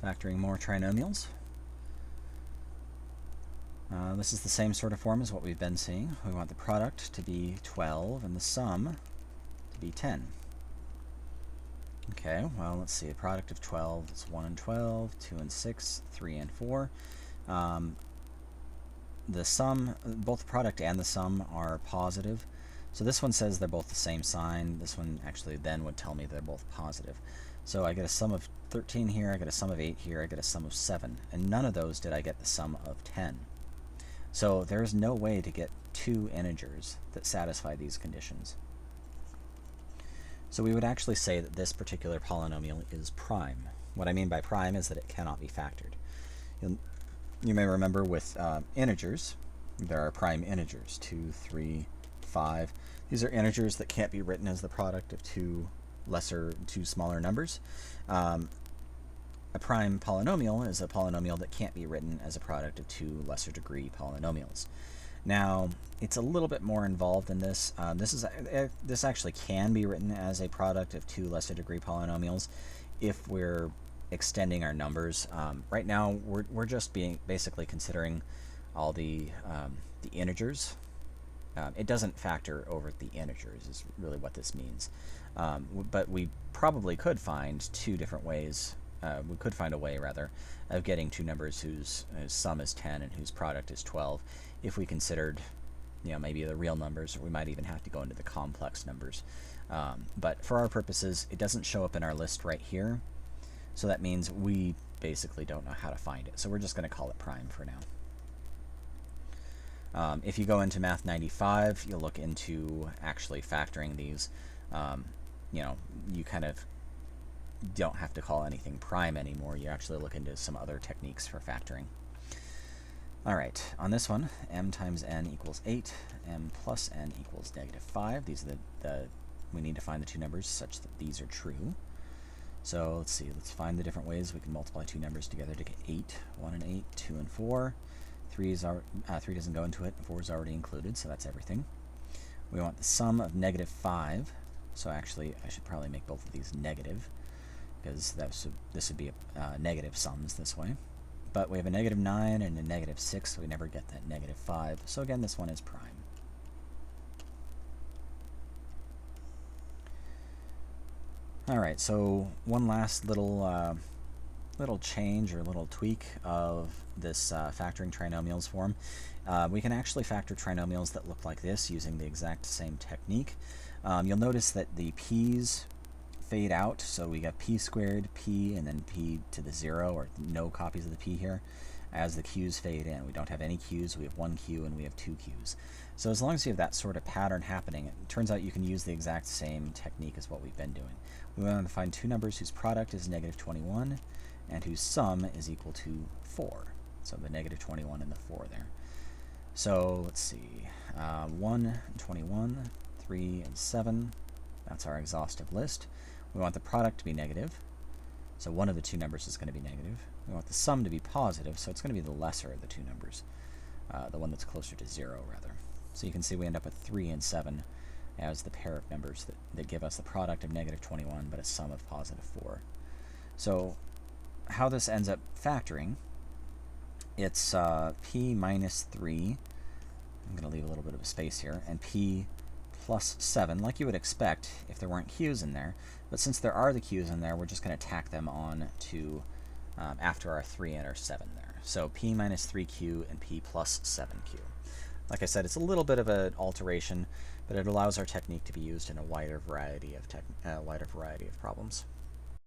Factoring more trinomials. This is the same sort of form as what we've been seeing. We want the product to be 12 and the sum to be 10. Okay, well, let's see. The product of 12 is 1 and 12, 2 and 6, 3 and 4. The sum, both the product and the sum are positive. So this one says they're both the same sign. This one actually then would tell me they're both positive. So I get a sum of 13 here, I get a sum of 8 here, I get a sum of 7. And none of those did I get the sum of 10. So there's no way to get two integers that satisfy these conditions. So we would actually say that this particular polynomial is prime. What I mean by prime is that it cannot be factored. You may remember with integers, there are prime integers, 2, 3, 5. These are integers that can't be written as the product of two smaller numbers. A prime polynomial is a polynomial that can't be written as a product of two lesser degree polynomials. Now, it's a little bit more involved in this. This actually can be written as a product of two lesser degree polynomials if we're extending our numbers. Right now, we're just basically considering all the integers. It doesn't factor over the integers is really what this means. But we probably could find two different ways. We could find a way, rather, of getting two numbers whose sum is 10 and whose product is 12 if we considered, maybe the real numbers, or we might even have to go into the complex numbers. But for our purposes, it doesn't show up in our list right here, so that means we basically don't know how to find it. So we're just going to call it prime for now. If you go into Math 95, you'll look into actually factoring these. You kind of don't have to call anything prime anymore. You actually look into some other techniques for factoring. Alright, on this one, m times n equals 8, m plus n equals -5. These are we need to find the two numbers such that these are true. So let's see, let's find the different ways we can multiply two numbers together to get 8. 1 and 8, 2 and 4. 3 doesn't go into it, 4 is already included, so that's everything. We want the sum of -5, so actually I should probably make both of these negative, because this would be negative sums this way. But we have a -9 and a -6, so we never get that -5. So again, this one is prime. Alright, so one last little change or little tweak of this factoring trinomials form. We can actually factor trinomials that look like this using the exact same technique. You'll notice that the p's fade out, so we got p squared, p, and then p to the 0, or no copies of the p here, as the q's fade in. We don't have any q's, we have one q, and we have two q's. So as long as you have that sort of pattern happening, it turns out you can use the exact same technique as what we've been doing. We want to find two numbers whose product is -21, and whose sum is equal to 4. So the -21 and the 4 there. So let's see, 1 and 21, 3 and 7, that's our exhaustive list. We want the product to be negative, so one of the two numbers is going to be negative. We want the sum to be positive, so it's going to be the lesser of the two numbers, the one that's closer to 0, rather. So you can see we end up with 3 and 7 as the pair of numbers that give us the product of -21, but a sum of +4. So how this ends up factoring, it's p minus 3, I'm going to leave a little bit of a space here, and p plus 7, like you would expect if there weren't q's in there. But since there are the q's in there, we're just going to tack them on to after our 3 and our 7 there. So p minus 3q and p plus 7q. Like I said, it's a little bit of an alteration, but it allows our technique to be used in a wider variety of problems.